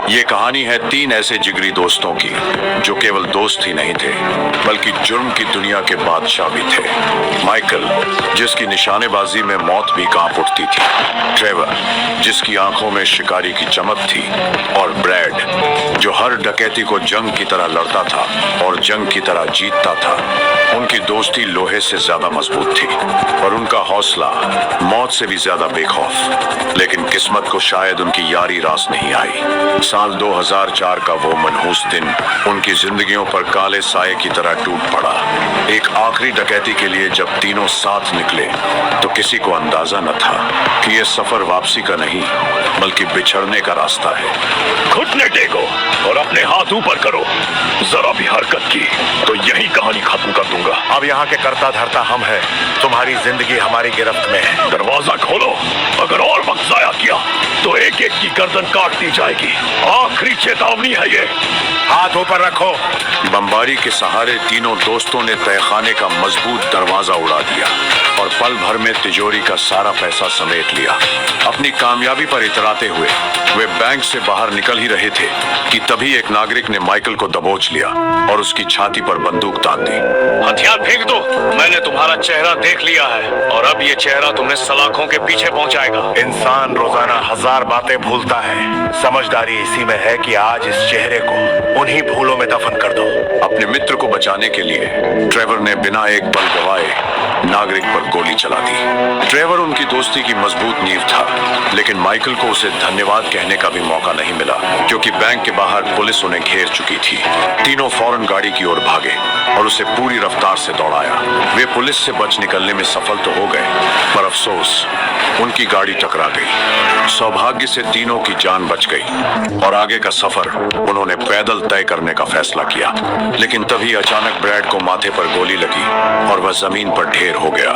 ये कहानी है तीन ऐसे जिगरी दोस्तों की जो केवल दोस्त ही नहीं थे बल्कि जुर्म की दुनिया के बादशाह भी थे। माइकल, जिसकी निशानेबाजी में मौत भी कांप उठती थी। ट्रेवर, जिसकी आंखों में शिकारी की चमक थी। और ब्रैड, जो हर डकैती को जंग की तरह लड़ता था और जंग की तरह जीतता था। उनकी दोस्ती लोहे से ज्यादा मजबूत थी और उनका हौसला मौत से भी ज्यादा बेखौफ। लेकिन किस्मत को शायद उनकी यारी रास नहीं आई। साल 2004 का वो मनहूस दिन उनकी जिंदगियों पर काले साए की तरह टूट पड़ा। एक आखिरी डकैती के लिए जब तीनों साथ निकले तो किसी को अंदाजा न था कि ये सफर वापसी का नहीं बल्कि बिछड़ने का रास्ता है। घुटने टेको और अपने हाथ ऊपर करो। जरा भी हरकत की तो यही कहानी खत्म कर दूंगा। अब यहाँ के कर्ता धर्ता हम हैं। तुम्हारी जिंदगी हमारी गिरफ्त में है। दरवाजा खोलो। अगर और वक्त जाया किया तो एक एक की गर्दन काट दी जाएगी। आखिरी चेतावनी है ये। हाथ ऊपर रखो। बमबारी के सहारे तीनों दोस्तों ने तहखाने का मजबूत दरवाजा उड़ा दिया और पल भर में तिजोरी का सारा पैसा समेट लिया। अपनी कामयाबी पर इतराते हुए वे बैंक से बाहर निकल ही रहे थे कि तभी एक नागरिक ने माइकल को दबोच लिया और उसकी छाती पर बंदूक तान दी। हथियार फेंक दो। मैंने तुम्हारा चेहरा देख लिया है और अब ये चेहरा तुम्हें सलाखों के पीछे पहुंचाएगा। इंसान रोजाना हजार बातें भूलता है। समझदारी इसी में है कि आज इस चेहरे को उन्हीं भूलों में दफन कर दो। अपने मित्र को बचाने के लिए ट्रेवर ने बिना एक पल गवाए नागरिक पर गोली चला दी। ट्रेवर उनकी दोस्ती की मजबूत नींव था, लेकिन माइकल को उसे धन्यवाद कहने का भी मौका नहीं मिला क्योंकि बैंक के बाहर पुलिस उन्हें घेर चुकी थी। तीनों फौरन गाड़ी की ओर भागे और उसे पूरी रफ्तार से दौड़ाया। वे पुलिस से बच निकलने में सफल तो हो गए, पर अफसोस उनकी गाड़ी टकरा गई। सौभाग्य से तीनों की जान बच गई और आगे का सफर उन्होंने पैदल तय करने का फैसला किया। लेकिन तभी अचानक ब्रैड को माथे पर गोली लगी और वह जमीन पर ढेर हो गया।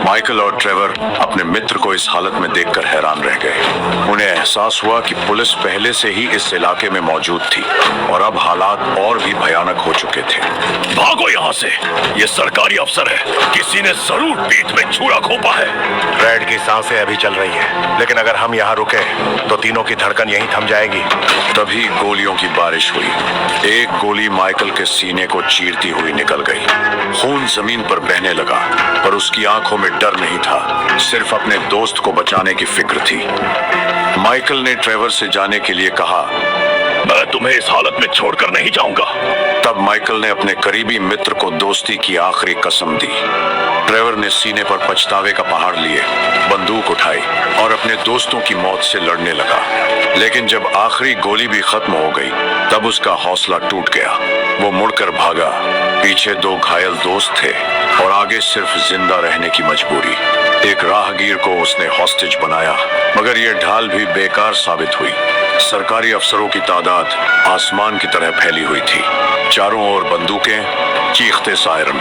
माइकल और ट्रेवर अपने मित्र को इस हालत में देखकर हैरान रह गए। उन्हें एहसास हुआ कि पुलिस पहले से ही इस इलाके में मौजूद थी और अब हालात और भी भयानक हो चुके थे। भागो यहाँ से। ये सरकारी अफसर है। किसी ने जरूर पीठ में छुरा घोंपा है। ब्रैड की सांसें अभी चल रही है, लेकिन अगर हम यहाँ रुके तो तीनों की धड़कन यहीं थम जाएगी। तभी गोलियों की बारिश हुई। एक गोली माइकल के सीने को चीरती हुई निकल गई। खून जमीन पर बहने लगा, पर उसकी आंखों में डर नहीं था, सिर्फ अपने दोस्त को बचाने की फिक्र थी। माइकल ने ट्रेवर से जाने के लिए कहा, मैं तुम्हें इस हालत में छोड़कर नहीं जाऊंगा। तब माइकल ने अपने करीबी मित्र को दोस्ती की आखिरी कसम दी। ट्रेवर ने सीने पर पछतावे का पहाड़ लिए, बंदूक उठाई और अपने दोस्तों की मौत से लड़ने लगा। लेकिन जब आखिरी गोली भी खत्म हो गई, तब उसका हौसला टूट गया। वो मुड़कर भागा। पीछे दो घायल दोस्त थे और आगे सिर्फ जिंदा रहने की मजबूरी। एक राहगीर को उसने हॉस्टेज बनाया, मगर यह ढाल भी बेकार साबित हुई। सरकारी अफसरों की तादाद आसमान की तरह फैली हुई थी। चारों ओर बंदूकें, चीखते सायरन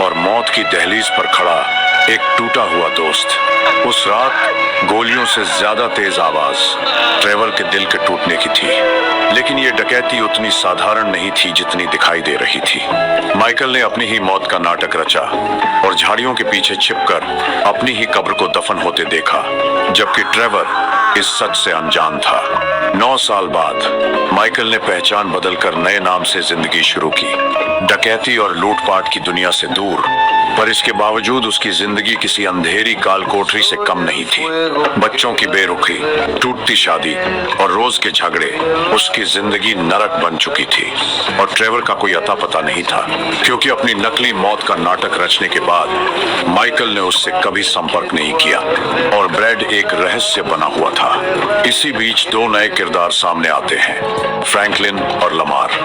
और मौत की दहलीज पर खड़ा एक टूटा हुआ दोस्त। उस रात गोलियों से ज्यादा तेज आवाज ट्रेवर के दिल के टूटने की थी। लेकिन ये डकैती उतनी साधारण नहीं थी जितनी दिखाई दे रही थी। माइकल ने अपनी ही मौत का नाटक रचा और झाड़ियों के पीछे छिपकर अपनी ही कब्र को दफन होते देखा, जबकि ट्रेवर इस सच से अनजान था। 9 साल बाद माइकल ने पहचान बदलकर नए नाम से जिंदगी शुरू की, डकैती और लूटपाट की दुनिया से दूर। पर इसके बावजूद उसकी जिंदगी किसी अंधेरी काल कोठरी से कम नहीं थी। बच्चों की बेरुखी, टूटती शादी और रोज के झगड़े उसकी जिंदगी नरक बन चुकी थी। और ट्रेवर का कोई अता पता नहीं था, क्योंकि अपनी नकली मौत का नाटक रचने के बाद माइकल ने उससे कभी संपर्क नहीं किया और ब्रैड एक रहस्य बना हुआ था। इसी बीच दो नए किरदार सामने आते हैं, फ्रैंकलिन और लमार,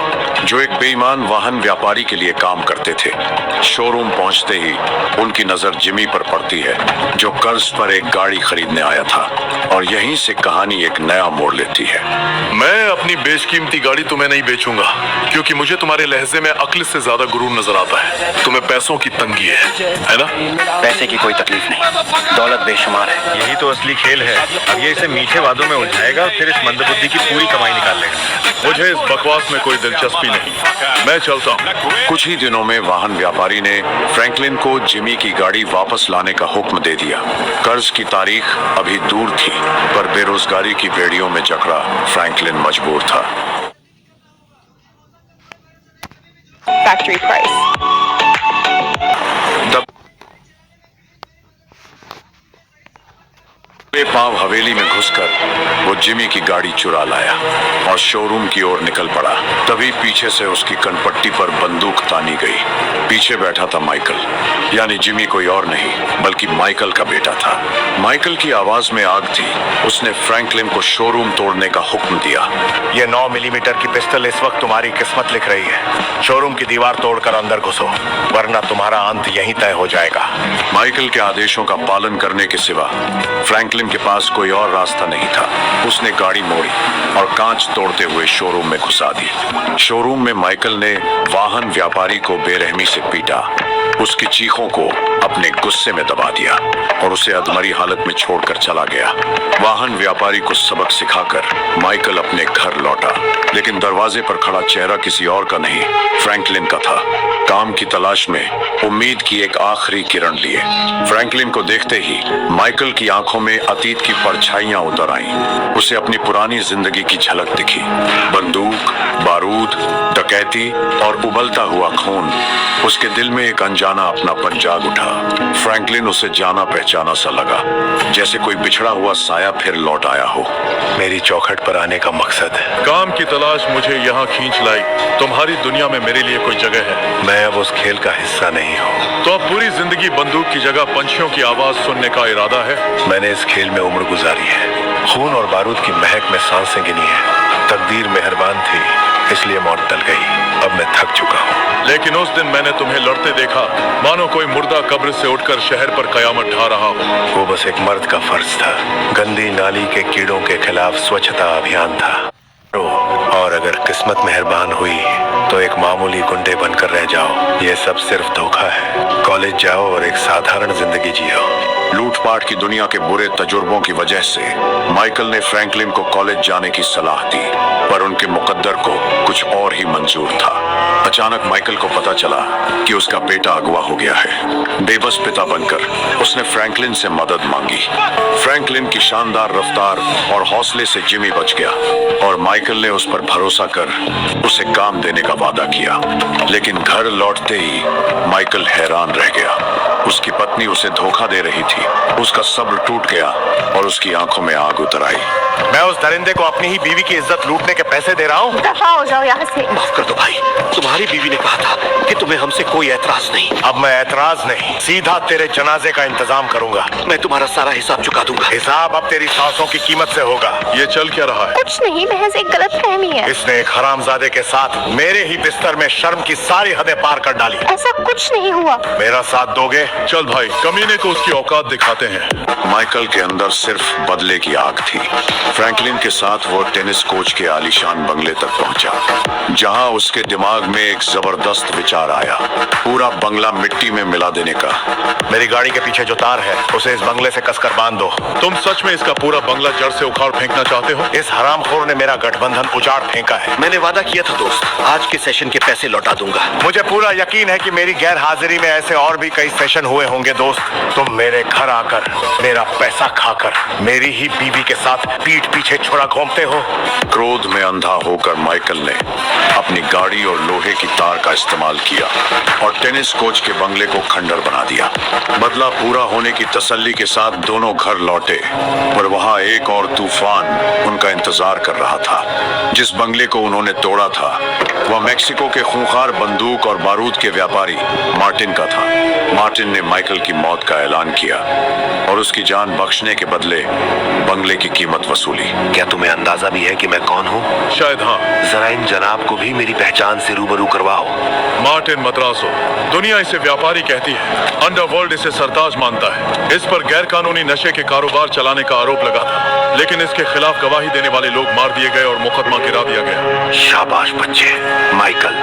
जो एक बेईमान वाहन व्यापारी के लिए काम करते थे। शोरूम पहुंचते ही उनकी नजर जिमी पर पड़ती है, जो कर्ज पर एक गाड़ी खरीदने आया था, और यहीं से कहानी एक नया मोड़ लेती है। मैं अपनी बेशकीमती गाड़ी तुम्हें नहीं बेचूंगा, क्योंकि मुझे तुम्हारे लहजे में अक्ल से ज्यादा गुरूर नजर आता है। तुम्हें पैसों की तंगी है ना? पैसे की कोई तकलीफ नहीं, दौलत बेशुमार है। यही तो असली खेल है। अब ये इसे मीठे वादों चक्करों में उलझाएगा और फिर इस मंदबुद्धि की पूरी कमाई निकाल लेगा। मुझे इस बकवास में कोई दिलचस्पी नहीं, मैं चलता हूँ। कुछ ही दिनों में वाहन व्यापारी ने फ्रैंकलिन को जिमी की गाड़ी वापस लाने का हुक्म दे दिया। कर्ज की तारीख अभी दूर थी, पर बेरोजगारी की बेड़ियों में जकड़ा फ्रैंकलिन मजबूर था। factory price. पाव हवेली में घुसकर वो जिमी की गाड़ी चुरा लाया और शोरूम की ओर निकल पड़ा। तभी पीछे से उसकी कनपट्टी पर बंदूक तानी गई। पीछे बैठा था माइकल, यानी जिमी कोई और नहीं बल्कि माइकल का बेटा था। माइकल की आवाज में आग थी। उसने फ्रैंकलिन को शोरूम तोड़ने का हुक्म दिया। ये 9 मिलीमीटर की पिस्टल इस वक्त तुम्हारी किस्मत लिख रही है। शोरूम की दीवार तोड़कर अंदर घुसो, वरना तुम्हारा अंत यहीं तय हो जाएगा। माइकल के आदेशों का पालन करने के सिवा फ्रैंकलिन के पास कोई और रास्ता नहीं था। उसने गाड़ी मोड़ी और कांच तोड़ते हुए शोरूम में घुसा दी। शोरूम में माइकल ने वाहन व्यापारी को बेरहमी से पीटा, उसकी चीखों को अपने गुस्से में दबा दिया और उसे अधमरी हालत में छोड़कर चला गया। वाहन व्यापारी को सबक सिखाकर माइकल अपने घर लौटा, लेकिन दरवाजे पर खड़ा चेहरा किसी और का नहीं, फ्रैंकलिन का था। काम की तलाश में उम्मीद की एक आखिरी किरण लिए फ्रैंकलिन को देखते ही माइकल की आंखों में अतीत की परछाइयां उतर आईं। उसे अपनी पुरानी जिंदगी की झलक दिखी। बंदूक, बारूद, डकैती और उबलता हुआ खून। उसके दिल में एक अनजाना अपनापन जाग उठा। फ्रैंकलिन उसे जाना पहचाना सा लगा, जैसे कोई बिछड़ा हुआ साया फिर लौट आया हो। मेरी चौखट पर आने का मकसद है। काम की तलाश मुझे यहाँ खींच लाई। तुम्हारी दुनिया में मेरे लिए कोई जगह है? मैं अब उस खेल का हिस्सा नहीं हूँ। तो अब पूरी जिंदगी बंदूक की जगह पंछियों की आवाज सुनने का इरादा है? मैंने इस खेल में उम्र गुजारी है। खून और बारूद की महक में सांसें गिनी है। तकदीर मेहरबान थी, इसलिए मौत टल गई। अब मैं थक चुका हूँ। लेकिन उस दिन मैंने तुम्हें लड़ते देखा, मानो कोई मुर्दा कब्र से उठकर शहर पर कयामत ढा रहा हो। वो बस एक मर्द का फर्ज था। गंदी नाली के कीड़ों के खिलाफ स्वच्छता अभियान था। और अगर किस्मत मेहरबान हुई तो एक मामूली गुंडे बनकर रह जाओ। ये सब सिर्फ धोखा है। कॉलेज जाओ और एक साधारण जिंदगी जियो। लूटपाट की दुनिया के बुरे तजुर्बों की वजह से माइकल ने फ्रैंकलिन को कॉलेज जाने की सलाह दी, पर उनके मुकद्दर को कुछ और ही मंजूर था। अचानक माइकल को पता चला कि उसका बेटा अगवा हो गया है। बेबस पिता बनकर उसने फ्रैंकलिन से मदद मांगी। फ्रैंकलिन की शानदार रफ्तार और हौसले से जिमी बच गया और माइकल ने उस पर भरोसा कर उसे काम देने का वादा किया। लेकिन घर लौटते ही माइकल हैरान रह गया। उसकी पत्नी उसे धोखा दे रही थी। उसका सब्र टूट गया और उसकी आंखों में आग उतर आई। मैं उस दरिंदे को अपनी ही बीवी की इज्जत लूटने के पैसे दे रहा हूँ। दफा हो जाओ यहाँ से। माफ कर दो भाई, तुम्हारी बीवी ने कहा था कि तुम्हें हमसे कोई ऐतराज नहीं। अब मैं ऐतराज नहीं, सीधा तेरे जनाजे का इंतजाम करूंगा। मैं तुम्हारा सारा हिसाब चुका दूंगा। हिसाब अब तेरी सांसों की कीमत से होगा। ये चल क्या रहा है? कुछ नहीं, महज एक गलतफहमी है। इसने एक हरामजादे के साथ मेरे ही बिस्तर में शर्म की सारी हदें पार कर डाली। ऐसा कुछ नहीं हुआ। मेरा साथ दोगे? चल भाई, कमीने को उसकी औकात दिखाते हैं। माइकल के अंदर सिर्फ बदले की आग थी। फ्रैंकलिन के साथ वो टेनिस कोच के आलीशान बंगले तक पहुंचा, जहां उसके दिमाग में एक जबरदस्त विचार आया, पूरा बंगला मिट्टी में मिला देने का। मेरी गाड़ी के पीछे जो तार है उसे इस बंगले से कसकर बांध दो। तुम सच में इसका पूरा बंगला जड़ से उखाड़ फेंकना चाहते हो? इस हरामखोर ने मेरा गठबंधन उजाड़ फेंका है। मैंने वादा किया था दोस्त, आज के सेशन के पैसे लौटा दूंगा। मुझे पूरा यकीन है कि मेरी गैर हाजिरी में ऐसे और भी कई सेशन हुए होंगे दोस्त। तुम मेरे घर आकर मेरा पैसा खाकर मेरी ही बीवी के साथ पीठ पीछे छुरा घूमते हो। क्रोध में अंधा होकर माइकल ने अपनी गाड़ी और लोहे की तार का इस्तेमाल किया और टेनिस कोच के बंगले को खंडर बना दिया। बदला पूरा होने की तसल्ली के साथ दोनों घर लौटे, पर वहां एक और तूफान उनका इंतजार कर रहा था। जिस बंगले को उन्होंने तोड़ा था वह मेक्सिको के खूंखार बंदूक और बारूद के व्यापारी मार्टिन का था। मार्टिन ने माइकल की मौत का ऐलान किया और उसकी जान बख्शने के बदले बंगले की कीमत वसूली। क्या तुम्हें अंदाजा भी है कि मैं कौन हूँ? शायद हाँ। जरा इन जनाब को भी मेरी पहचान से रूबरू करवाओ। मार्टिन मद्रासो। दुनिया इसे व्यापारी कहती है, अंडरवर्ल्ड इसे सरताज मानता है। इस पर गैर कानूनी नशे के कारोबार चलाने का आरोप लगा था, लेकिन इसके खिलाफ गवाही देने वाले लोग मार दिए गए और मुकदमा गिरा दिया गया। शाबाश बच्चे। माइकल,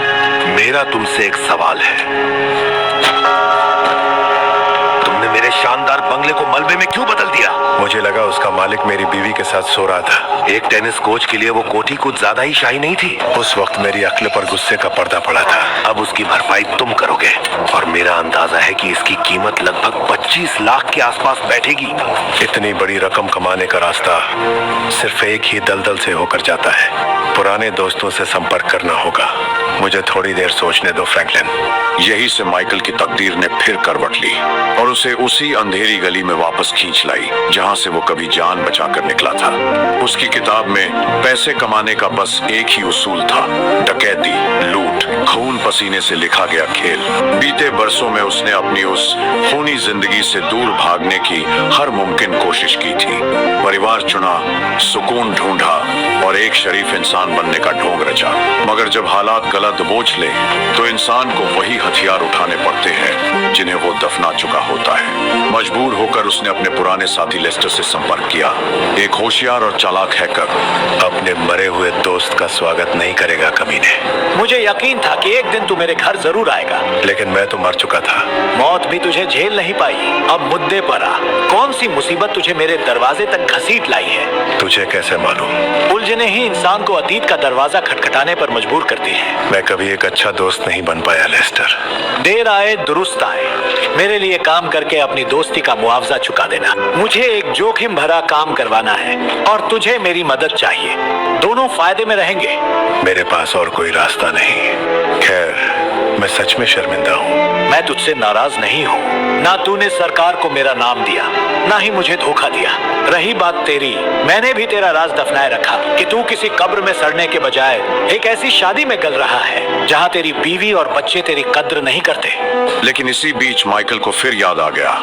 मेरा तुमसे एक सवाल है। तुमने मेरे शानदार बंगले को मलबे में क्यों बदल दिया? मुझे लगा उसका मालिक मेरी बीवी के साथ सो रहा था। एक टेनिस कोच के लिए वो कोठी कुछ ज्यादा ही शाही नहीं थी। उस वक्त मेरी अक्ल पर गुस्से का पर्दा पड़ा था। अब उसकी भरपाई तुम करोगे और मेरा अंदाजा है कि इसकी कीमत लगभग 25 लाख के आसपास बैठेगी। इतनी बड़ी रकम कमाने का रास्ता सिर्फ एक ही दलदल से होकर जाता है। पुराने दोस्तों से संपर्क करना होगा। मुझे थोड़ी देर सोचने दो फ्रैंकलिन। यही से माइकल की तकदीर ने फिर करवट ली और उसे उसी अंधेरी गली में वापस खींच लाई जहां से वो कभी जान बचाकर निकला था। उसकी किताब में पैसे कमाने का बस एक ही उसूल था, डकैती, लूट, खून पसीने से लिखा गया खेल। बीते बरसों में उसने अपनी उस खूनी जिंदगी से दूर भागने की हर मुमकिन कोशिश की थी। परिवार चुना, सुकून ढूंढा और एक शरीफ इंसान बनने का ढोंग रचा। मगर जब हालात गलत बोझ ले तो इंसान को वही हथियार उठाने पड़ते हैं जिन्हें वो दफना चुका होता है। मजबूर होकर उसने अपने पुराने साथी लेस्टर से संपर्क किया। एक होशियार और चालाक हैकर अपने मरे हुए दोस्त का स्वागत नहीं करेगा कमीने। मुझे यकीन था कि एक दिन तू मेरे घर जरूर आएगा, लेकिन मैं तो मर चुका था। मौत भी तुझे झेल नहीं पाई। अब मुद्दे पर आ, कौन सी मुसीबत तुझे मेरे दरवाजे तक घसीट लाई है? तुझे कैसे मालूम? उलझने ही इंसान को अतीत का दरवाजा खटखटाने पर मजबूर करती है। मैं कभी एक अच्छा दोस्त नहीं बन पाया लेस्टर। देर आए दुरुस्त आए। मेरे लिए काम करके अपनी दोस्ती का मुआवजा चुका देना। मुझे एक जोखिम भरा काम करवाना है और तुझे मेरी मदद चाहिए। दोनों फायदे में रहेंगे। मेरे पास और कोई रास्ता नहीं। खैर, मैं सच में शर्मिंदा हूँ। मैं तुझसे नाराज नहीं हूँ। ना तूने सरकार को मेरा नाम दिया, ना ही मुझे धोखा दिया। रही बात तेरी, मैंने भी तेरा राज दफनाए रखा कि तू किसी कब्र में सड़ने के बजाय एक ऐसी शादी में गल रहा है जहाँ तेरी बीवी और बच्चे तेरी कद्र नहीं करते। लेकिन इसी बीच माइकल को फिर याद आ गया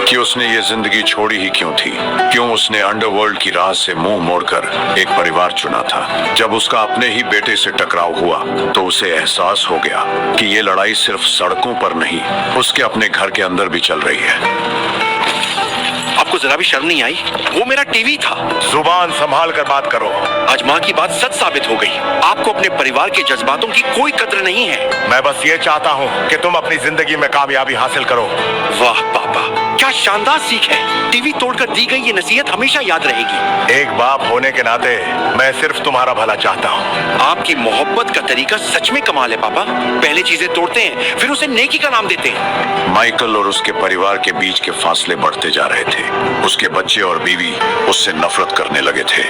कि उसने ये जिंदगी छोड़ी ही क्यों थी। क्यों उसने अंडरवर्ल्ड की राह से मुंह मोड़कर एक परिवार चुना था। जब उसका अपने ही बेटे से टकराव हुआ तो उसे एहसास हो गया कि ये लड़ाई सिर्फ सड़कों पर नहीं, उसके अपने घर के अंदर भी चल रही है। आपको जरा भी शर्म नहीं आई? वो मेरा टीवी था। जुबान संभाल कर बात करो। आज माँ की बात सच साबित हो गई। आपको अपने परिवार के जज्बातों की कोई कद्र नहीं है। मैं बस ये चाहता हूँ कि तुम अपनी जिंदगी में कामयाबी हासिल करो। वाह पापा, क्या शानदार सीख है। टीवी तोड़कर दी गई ये नसीहत हमेशा याद रहेगी। एक बाप होने के नाते मैं सिर्फ तुम्हारा भला चाहता हूँ। आपकी मोहब्बत का तरीका सच में कमाल है पापा। पहले चीजें तोड़ते हैं, फिर उसे नेकी का नाम देते हैं। माइकल और उसके परिवार के बीच के फासले बढ़ते जा रहे थे। उसके बच्चे और बीवी उससे नफरत करने लगे थे।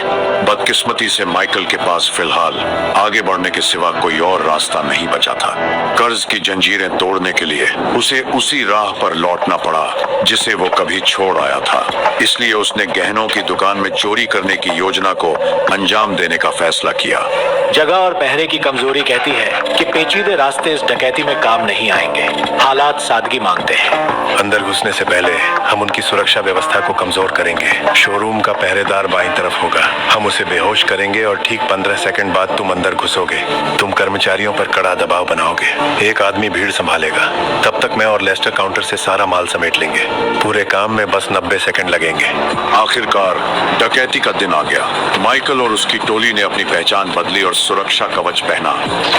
बदकिस्मती से माइकल के पास फिलहाल आगे बढ़ने के सिवा कोई और रास्ता नहीं बचा था। कर्ज की जंजीरें तोड़ने के लिए उसे उसी राह पर लौटना पड़ा जिसे वो कभी छोड़ आया था। इसलिए उसने गहनों की दुकान में चोरी करने की योजना को अंजाम देने का फैसला किया। जगह और पहरे की कमजोरी कहती है कि पेचीदे रास्ते इस डकैती में काम नहीं आएंगे। हालात सादगी मांगते हैं। अंदर घुसने से पहले हम उनकी सुरक्षा व्यवस्था को कमजोर करेंगे। शोरूम का पहरेदार बाईं तरफ होगा। हम उसे बेहोश करेंगे और ठीक 15 सेकंड बाद तुम अंदर घुसोगे। तुम कर्मचारियों पर कड़ा दबाव बनाओगे। एक आदमी भीड़ संभालेगा। तब तक मैं और लेस्टर काउंटर से सारा माल समेट लेंगे। पूरे काम में बस 90 सेकंड लगेंगे। आखिरकार डकैती का दिन आ गया। माइकल और उसकी टोली ने अपनी पहचान बदली और सुरक्षा कवच पहना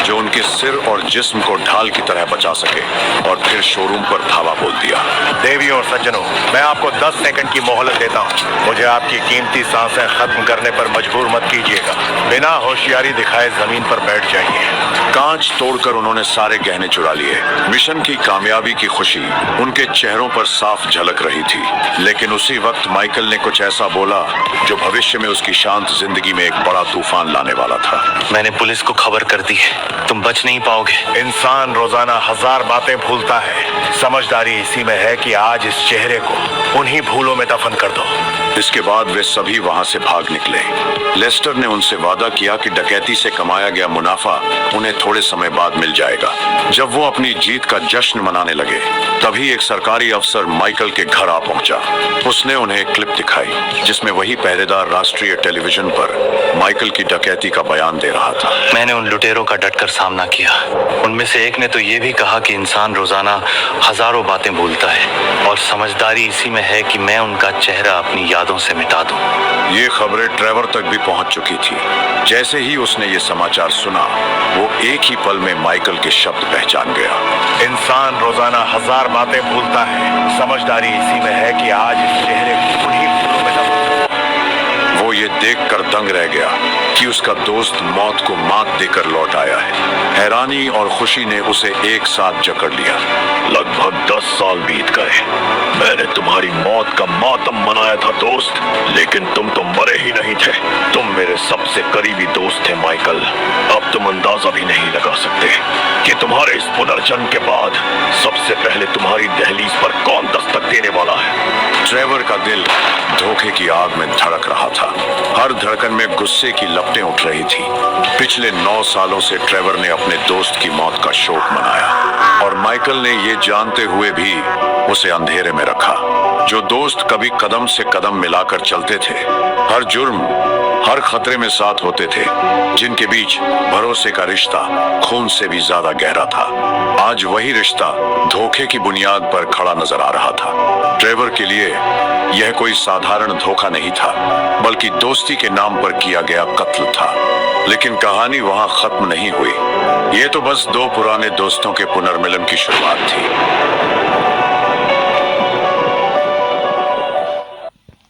जो उनके सिर और जिस्म को ढाल की तरह बचा सके, और फिर शोरूम पर धावा बोल दिया। देवियों और सज्जनों, मैं आपको 10 सेकंड की मोहलत देता हूँ। मुझे आपकी कीमती सांसें खत्म करने पर मजबूर मत कीजिएगा। बिना होशियारी दिखाए जमीन पर बैठ जाइए। कांच तोड़कर उन्होंने सारे गहने चुरा लिए। मिशन की कामयाबी की खुशी उनके चेहरों पर साफ झलक रही थी। लेकिन उसी वक्त माइकल ने कुछ ऐसा बोला जो भविष्य में उसकी शांत जिंदगी में एक बड़ा तूफान लाने वाला था। मैंने पुलिस को खबर कर दी है। तुम बच नहीं पाओगे। इंसान रोजाना 1000 बातें भूलता है। समझदारी इसी में है कि आज इस चेहरे को उन्हीं भूलों में दफन कर दो। इसके बाद वे सभी वहां से भाग निकले। लेस्टर ने उनसे वादा किया कि डकैती से कमाया गया मुनाफा उन्हें थोड़े समय बाद मिल जाएगा। जब वो अपनी जीत का जश्न मनाने लगे तभी एक सरकारी अफसर माइकल के घर आ पहुंचा। उसने उन्हें एक क्लिप दिखाई जिसमें वही पहरेदार राष्ट्रीय टेलीविजन पर माइकल की डकैती का बयान दे रहा था। मैंने उन लुटेरों का डटकर सामना किया। उनमें से एक ने तो ये भी कहा कि इंसान रोजाना हजारों बातें भूलता है और समझदारी इसी में है कि मैं उनका चेहरा अपनी यादों से मिटा दूं। ये खबरें ट्रेवर तक भी पहुंच चुकी थी। जैसे ही उसने ये समाचार सुना, वो एक ही पल में माइकल के शब्द पहचान गया। इंसान रोजाना 1000 बातें भूलता है, समझदारी इसी में है कि आज इस चेहरे को उन्हीं फूलों में दबा। वो ये देखकर दंग रह गया कि उसका दोस्त मौत को मात देकर लौट आया है। हैरानी और खुशी ने उसे एक साथ जकड़ लिया। लगभग 10 साल बीत गए। मैंने तुम्हारी मौत का मातम मनाया था दोस्त, लेकिन तुम तो मरे ही नहीं थे। तुम मेरे सबसे करीबी दोस्त थे माइकल। अब तुम अंदाजा भी नहीं लगा सकते कि तुम्हारे इस पुनर्जन्म के बाद सबसे पहले तुम्हारी दहलीज पर कौन दस्तक देने वाला है। ट्रेवर का दिल धोखे की आग में धड़क रहा था। हर धड़कन में गुस्से की लपटें उठ रही थी। पिछले 9 सालों से ट्रेवर ने अपने दोस्त की मौत का शोक मनाया, और माइकल ने ये जानते हुए भी उसे अंधेरे में रखा। जो दोस्त कभी कदम से कदम मिलाकर चलते थे, हर जुर्म हर खतरे में साथ होते थे, जिनके बीच भरोसे का रिश्ता खून से भी ज्यादा गहरा था, आज वही रिश्ता धोखे की बुनियाद पर खड़ा नजर आ रहा था। ट्रेवर के लिए यह कोई साधारण धोखा नहीं था, बल्कि दोस्ती के नाम पर किया गया कत्ल था। लेकिन कहानी वहां खत्म नहीं हुई। ये तो बस 2 पुराने दोस्तों के पुनर्मिलन की शुरुआत थी।